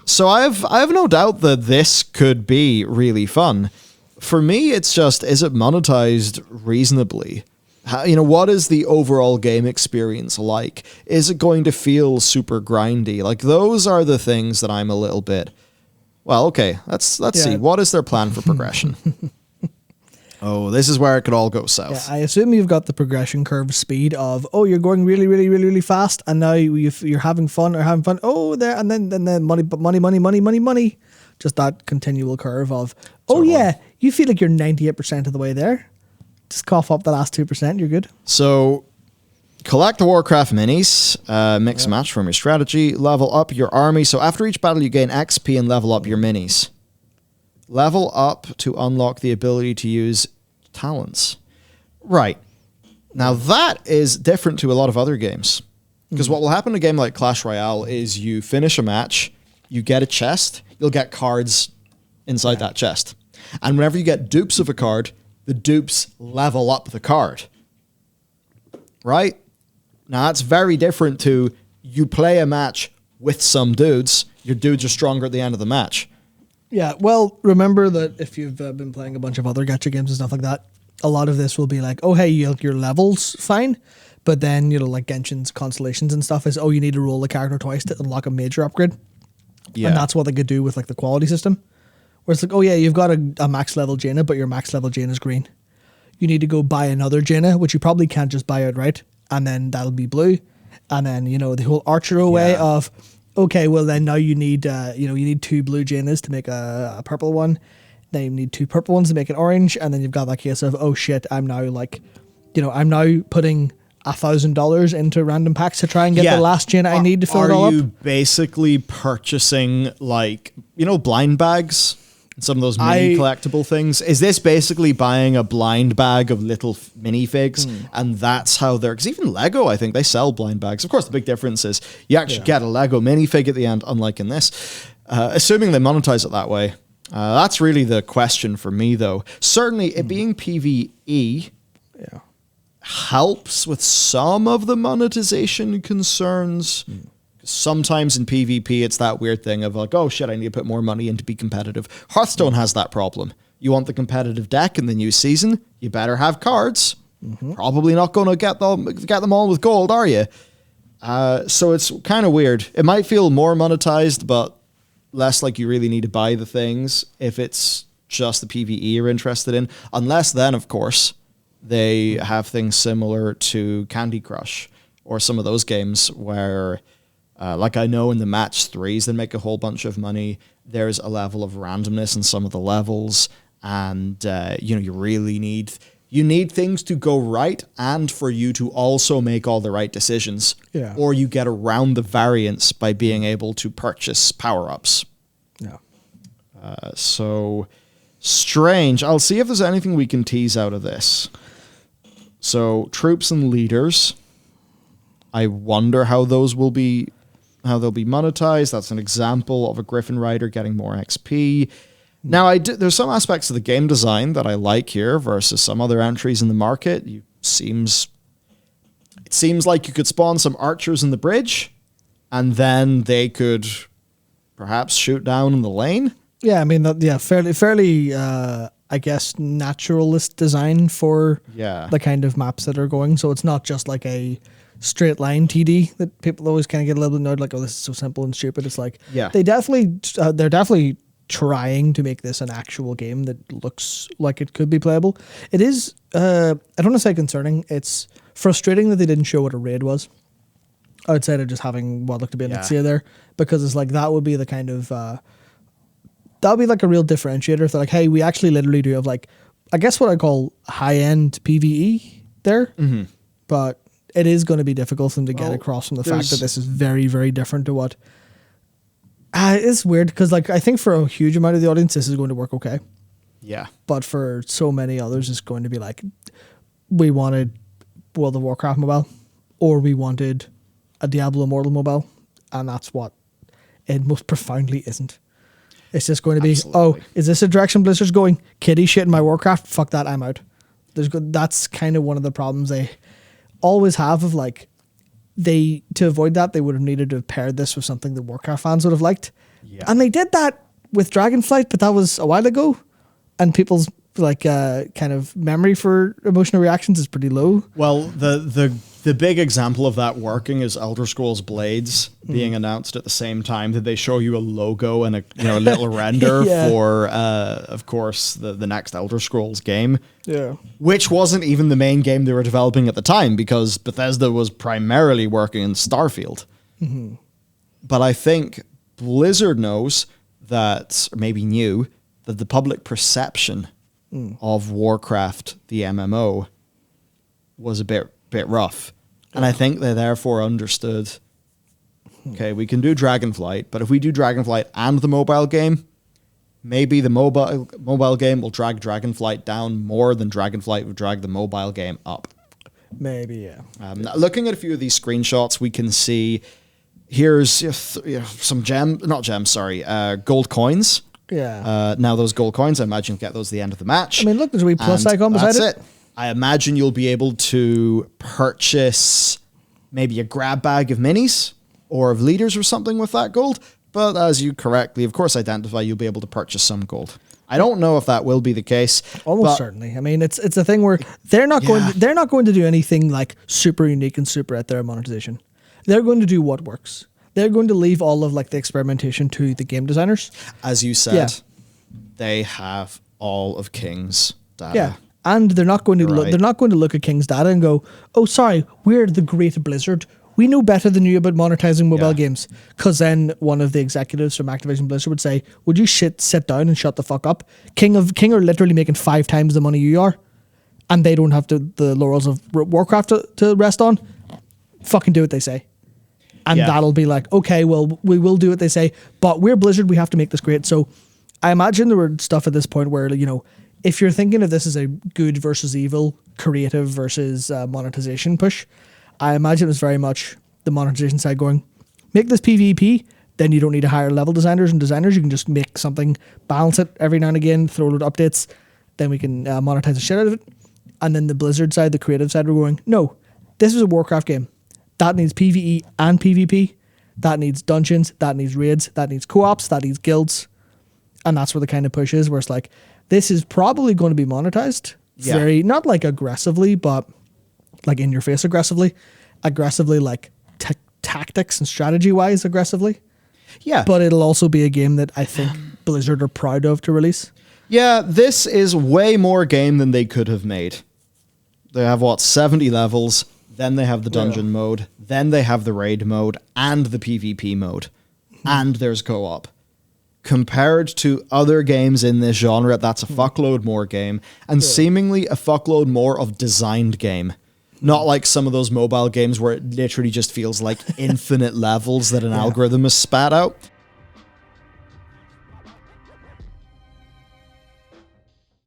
So I have no doubt that this could be really fun. For me, it's just, is it monetized reasonably? What is the overall game experience like? Is it going to feel super grindy? Like, those are the things that I'm a little bit, well, okay, let's see. What is their plan for progression? Oh, this is where it could all go south. Yeah, I assume you've got the progression curve speed of, oh, you're going really, really, really, really fast, and now you're having fun. Oh, there, and then money. Just that continual curve of, you feel like you're 98% of the way there. Just cough up the last 2%, you're good. So, collect the Warcraft minis, mix and match from your strategy, level up your army. So after each battle, you gain XP and level up your minis. Level up to unlock the ability to use talents. Right. Now that is different to a lot of other games. Because what will happen in a game like Clash Royale is you finish a match, you get a chest, you'll get cards inside that chest. And whenever you get dupes of a card, the dupes level up the card. Right? Now that's very different to you play a match with some dudes, your dudes are stronger at the end of the match. Yeah, well, remember that if you've been playing a bunch of other gacha games and stuff like that, a lot of this will be like, oh, hey, your level's fine, but then, like Genshin's constellations and stuff is, oh, you need to roll the character twice to unlock a major upgrade. Yeah. And that's what they could do with, like, the quality system. Where it's like, oh, yeah, you've got a max level Jaina, but your max level Jaina's green. You need to go buy another Jaina, which you probably can't just buy outright, and then that'll be blue. And then, the whole Archer way of... Okay, well then now you need you need 2 blue Jainas to make a purple one. Then you need 2 purple ones to make an orange, and then you've got that case of, oh shit, I'm now I'm now putting $1,000 into random packs to try and get the last Jaina I need to fill it all up. Are you basically purchasing blind bags? Some of those mini collectible things. Is this basically buying a blind bag of little minifigs? And that's how they're... Because even Lego, I think, they sell blind bags. Of course, the big difference is you actually get a Lego minifig at the end, unlike in this. Assuming they monetize it that way. That's really the question for me, though. Certainly, it being PvE helps with some of the monetization concerns. Sometimes in PvP, it's that weird thing of like, oh shit, I need to put more money in to be competitive. Hearthstone has that problem. You want the competitive deck in the new season, you better have cards. Probably not going to get them all with gold, are you? So it's kind of weird. It might feel more monetized, but less like you really need to buy the things if it's just the PvE you're interested in. Unless then, of course, they have things similar to Candy Crush or some of those games where... like I know in the match 3s, they make a whole bunch of money. There's a level of randomness in some of the levels, and you really need things to go right, and for you to also make all the right decisions. Yeah. Or you get around the variance by being able to purchase power-ups. Yeah. So strange. I'll see if there's anything we can tease out of this. So troops and leaders. I wonder how those will be. How they'll be monetized. That's an example of a Griffin Rider getting more XP. Now, there's some aspects of the game design that I like here versus some other entries in the market. It seems like you could spawn some archers in the bridge, and then they could perhaps shoot down in the lane. Yeah, I mean, fairly, I guess, naturalist design for the kind of maps that are going. So it's not just like a straight line TD that people always kind of get a little bit annoyed, like, oh, this is so simple and stupid. It's like, they're definitely trying to make this an actual game that looks like it could be playable. It is, I don't want to say concerning. It's frustrating that they didn't show what a raid was outside of just having what looked to be an Ixia there, because it's like, that would be the kind of, that would be like a real differentiator. If they're like, hey, we actually literally do have like, I guess what I call high-end PvE there, but it is going to be difficult for them to get across from the fact that this is very, very different to what... it's weird, because like I think for a huge amount of the audience, this is going to work okay. Yeah. But for so many others, it's going to be like, we wanted World of Warcraft mobile, or we wanted a Diablo Immortal mobile, and that's what it most profoundly isn't. It's just going to be, oh, is this a direction Blizzard's going? Kitty shit in my Warcraft? Fuck that, I'm out. That's kind of one of the problems they always have of like, to avoid that, they would have needed to have paired this with something that Warcraft fans would have liked. Yeah. And they did that with Dragonflight, but that was a while ago. And people's kind of memory for emotional reactions is pretty low. Well, the big example of that working is Elder Scrolls Blades being announced at the same time that they show you a logo and a little render for, of course, the next Elder Scrolls game. Yeah. Which wasn't even the main game they were developing at the time, because Bethesda was primarily working in Starfield. Mm-hmm. But I think Blizzard knows that, or maybe knew, that the public perception of Warcraft, the MMO, was a bit rough. And I think they therefore understood, okay, we can do Dragonflight, but if we do Dragonflight and the mobile game, maybe the mobile game will drag Dragonflight down more than Dragonflight would drag the mobile game up. Maybe, yeah. Looking at a few of these screenshots, we can see here's some gold coins. Yeah. Now those gold coins, I imagine you'll get those at the end of the match. I mean, look, there's a wee plus icon beside it. I imagine you'll be able to purchase maybe a grab bag of minis or of leaders or something with that gold. But as you correctly, of course, identify, you'll be able to purchase some gold. I don't know if that will be the case. Almost certainly. I mean, it's a thing where they're not going to do anything like super unique and super at their monetization. They're going to do what works. They're going to leave all of the experimentation to the game designers. As you said, they have all of King's data. Yeah. And they're not going to look at King's data and go, "Oh, sorry, we're the great Blizzard. We know better than you about monetizing mobile games." Because then one of the executives from Activision Blizzard would say, "Would you sit down and shut the fuck up? King are literally making 5 times the money you are, and they don't have the laurels of Warcraft to rest on. Fucking do what they say." And that'll be like, okay, well, we will do what they say, but we're Blizzard, we have to make this great. So I imagine there were stuff at this point where, if you're thinking of this as a good versus evil, creative versus monetization push, I imagine it was very much the monetization side going, make this PvP, then you don't need to hire level designers and designers. You can just make something, balance it every now and again, throw a load of updates, then we can monetize the shit out of it. And then the Blizzard side, the creative side, we're going, no, this is a Warcraft game. That needs PvE and PvP. That needs dungeons. That needs raids. That needs co-ops. That needs guilds. And that's where the kind of push is, where it's like, this is probably going to be monetized. Yeah. Very, not aggressively, but in your face aggressively. Aggressively, tactics and strategy-wise aggressively. Yeah. But it'll also be a game that I think Blizzard are proud of to release. Yeah, this is way more game than they could have made. They have, 70 levels... Then they have the dungeon mode. Then they have the raid mode and the PvP mode. And there's co-op. Compared to other games in this genre, that's a fuckload more game. And seemingly a fuckload more of designed game. Not like some of those mobile games where it literally just feels like infinite levels that an algorithm has spat out.